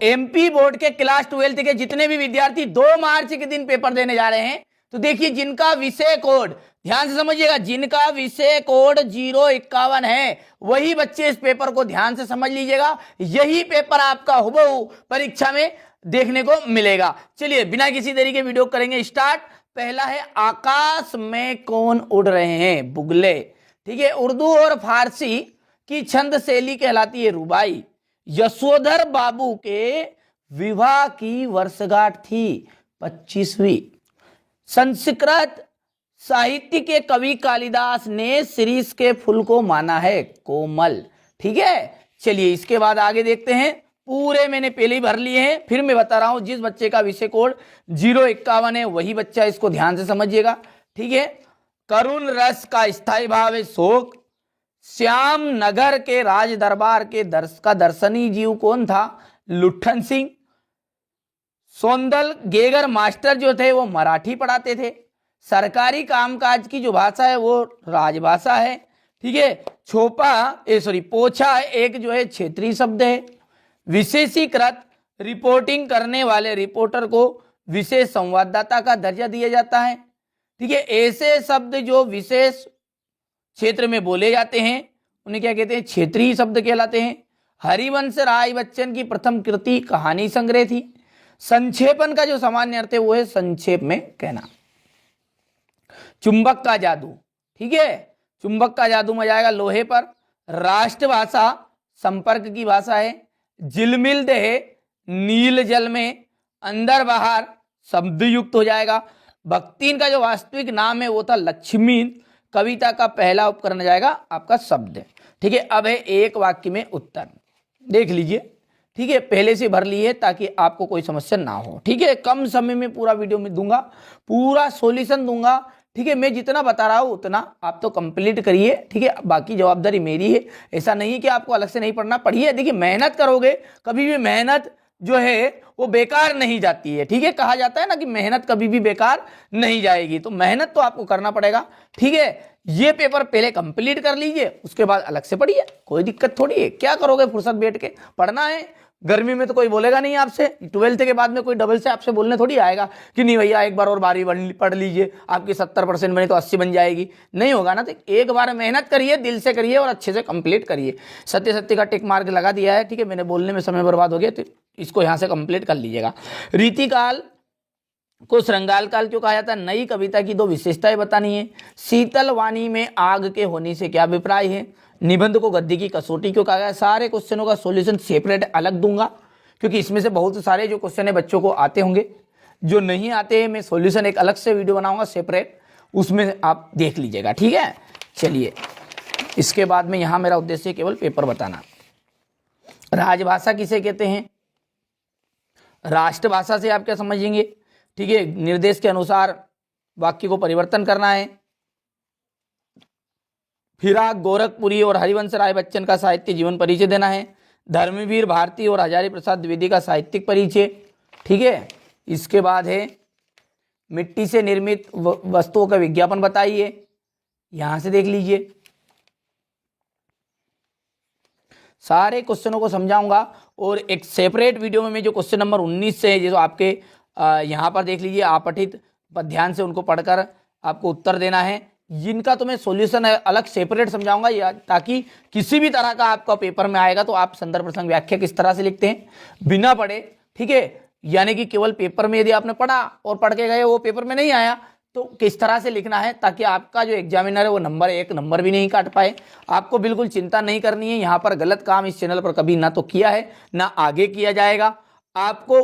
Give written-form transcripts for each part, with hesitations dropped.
MP board के class 12 के जितने भी विद्यार्थी 2 मार्च के दिन पेपर देने जा रहे हैं, तो देखिए जिनका विषय कोड, ध्यान से समझिएगा, जिनका विषय कोड 051 है वही बच्चे इस पेपर को ध्यान से समझ लीजिएगा। यही पेपर आपका हुबहू परीक्षा में देखने को मिलेगा। चलिए बिना किसी देरी के वीडियो करेंगे स्टार्ट। पहला है आकाश में कौन उड़ रहे हैं, बुगले। ठीक है, उर्दू और फारसी की छंद शैली कहलाती है रुबाई। यशोधर बाबू के विवाह की वर्षगांठ थी 25वीं। संस्कृत साहित्य के कवि कालिदास ने शिरीष के फूल को माना है कोमल। ठीक है, चलिए इसके बाद आगे देखते हैं। पूरे मैंने पहले ही भर लिए हैं, फिर मैं बता रहा हूं जिस बच्चे का विषय कोड 051 है वही बच्चा इसको ध्यान से समझिएगा। ठीक है, करुण रस का स्थायी भाव है शोक। श्याम नगर के राज दरबार के दर्शनी जीव कौन था, लुट्ठन सिंह। सौंदल गेगर मास्टर जो थे वो मराठी पढ़ाते थे। सरकारी कामकाज की जो भाषा है वो राजभाषा है। ठीक है, पोछा एक जो है क्षेत्रीय शब्द है। विशेषीकृत रिपोर्टिंग करने वाले रिपोर्टर को विशेष संवाददाता का दर्जा दिया जाता है। ठीक है, ऐसे शब्द जो विशेष क्षेत्र में बोले जाते हैं उन्हें क्या कहते हैं, क्षेत्रीय शब्द कहलाते हैं। हरिवंश राय बच्चन की प्रथम कृति कहानी संग्रह थी। संक्षेपण का जो सामान्य अर्थ है वो है संक्षेप में कहना। चुंबक का जादू, ठीक है, चुंबक का जादू में जाएगा लोहे पर। राष्ट्रभाषा संपर्क की भाषा है। झिलमिल देह नील जल में, अंदर बाहर शब्द युक्त हो जाएगा। भक्तिन का जो वास्तविक नाम है वो था लक्ष्मी। कविता का पहला उपकरण जाएगा आपका शब्द। ठीक है, अब है एक वाक्य में उत्तर, देख लीजिए। ठीक है, पहले से भर लिए ताकि आपको कोई समस्या ना हो। ठीक है, कम समय में पूरा वीडियो में दूंगा, पूरा सॉल्यूशन दूंगा। ठीक है, मैं जितना बता रहा हूं उतना आप तो कंप्लीट करिए। ठीक है, बाकी जवाबदारी मेरी है, ऐसा नहीं है कि आपको अलग से नहीं पढ़ना, पढ़िए। देखिए मेहनत करोगे, कभी भी मेहनत जो है वो बेकार नहीं जाती है। ठीक है, कहा जाता है ना कि मेहनत कभी भी बेकार नहीं जाएगी, तो मेहनत तो आपको करना पड़ेगा। ठीक है, ये पेपर पहले कंप्लीट कर लीजिए, उसके बाद अलग से पढ़िए, कोई दिक्कत थोड़ी है। क्या करोगे, फुर्सत बैठ के पढ़ना है। गर्मी में तो कोई बोलेगा नहीं आपसे, 12th के बाद में कोई डबल से आपसे बोलने थोड़ी आएगा कि नहीं भैया एक बार और 12वीं पढ़ लीजिए, आपकी 70% बने तो 80 बन जाएगी, नहीं होगा ना। तो एक बार मेहनत करिए, दिल से करिए और अच्छे से कंप्लीट करिए। सत्य का टिक मार्क लगा दिया है। ठीक है, मैंने बोलने में समय बर्बाद हो गया तो इसको यहाँ से कंप्लीट कर लीजिएगा। रीतिकाल को श्रृंगार काल क्यों कहा जाता है, नई कविता की 2 विशेषताएं बतानी है। शीतल वाणी में आग के होने से क्या अभिप्राय है। निबंध को गद्य की कसौटी क्यों कहा गया। सारे क्वेश्चनों का सॉल्यूशन सेपरेट अलग दूंगा, क्योंकि इसमें से बहुत सारे जो क्वेश्चन है बच्चों को आते होंगे, जो नहीं आते हैं मैं सॉल्यूशन एक अलग से वीडियो बनाऊंगा सेपरेट, उसमें आप देख लीजिएगा। ठीक है, चलिए इसके बाद में यहाँ मेरा उद्देश्य केवल पेपर बताना। राजभाषा किसे कहते हैं, राष्ट्रभाषा से आप क्या समझेंगे। ठीक है, निर्देश के अनुसार वाक्य को परिवर्तन करना है। फिराक गोरखपुरी और हरिवंश राय बच्चन का साहित्य जीवन परिचय देना है। धर्मवीर भारती और हजारी प्रसाद द्विवेदी का साहित्यिक परिचय। ठीक है, इसके बाद है मिट्टी से निर्मित वस्तुओं का विज्ञापन बताइए, यहां से देख लीजिए। सारे क्वेश्चनों को समझाऊंगा और एक सेपरेट वीडियो में मैं जो क्वेश्चन नंबर 19 से है जो आपके यहाँ पर देख लीजिए, आप पठित पर ध्यान से उनको पढ़कर आपको उत्तर देना है। जिनका तो मैं सॉल्यूशन अलग सेपरेट समझाऊंगा, या ताकि किसी भी तरह का आपका पेपर में आएगा तो आप संदर्भ प्रसंग व्याख्या किस तरह से लिखते हैं बिना पढ़े। ठीक है, यानी कि केवल पेपर में यदि आपने पढ़ा और पढ़ के गए वो पेपर में नहीं आया तो किस तरह से लिखना है, ताकि आपका जो एग्जामिनर है वो नंबर 1 नंबर भी नहीं काट पाए। आपको बिल्कुल चिंता नहीं करनी है, यहाँ पर गलत काम इस चैनल पर कभी ना तो किया है ना आगे किया जाएगा। आपको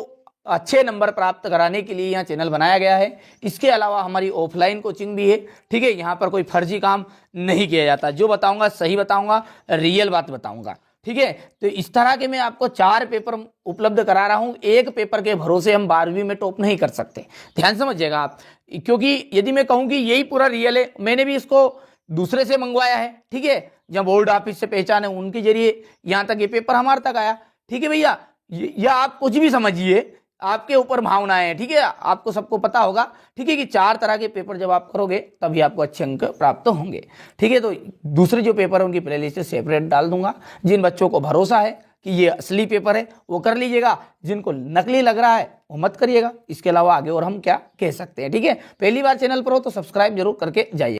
अच्छे नंबर प्राप्त कराने के लिए यहाँ चैनल बनाया गया है। इसके अलावा हमारी ऑफलाइन कोचिंग भी है। ठीक है, यहाँ पर कोई फर्जी काम नहीं किया जाता, जो बताऊंगा सही बताऊंगा, रियल बात बताऊंगा। ठीक है, तो इस तरह के मैं आपको 4 पेपर उपलब्ध करा रहा हूँ। एक पेपर के भरोसे हम 12वीं में टॉप नहीं कर सकते, ध्यान समझिएगा आप, क्योंकि यदि मैं कहूँ कि यही पूरा रियल है, मैंने भी इसको दूसरे से मंगवाया है। ठीक है, जब बोर्ड ऑफिस से पहचाने उनके जरिए यहाँ तक ये पेपर हमारे तक आया। ठीक है भैया, या आप कुछ भी समझिए, आपके ऊपर भावनाएं हैं। ठीक है, आपको सबको पता होगा। ठीक है, कि 4 तरह के पेपर जब आप करोगे तभी आपको अच्छे अंक प्राप्त होंगे। ठीक है, तो दूसरे जो पेपर है उनकी प्लेलिस्ट सेपरेट डाल दूंगा। जिन बच्चों को भरोसा है कि ये असली पेपर है वो कर लीजिएगा, जिनको नकली लग रहा है वो मत करिएगा। इसके अलावा आगे और हम क्या कह सकते हैं, ठीक है। पहली बार चैनल पर हो तो सब्सक्राइब जरूर करके जाइए।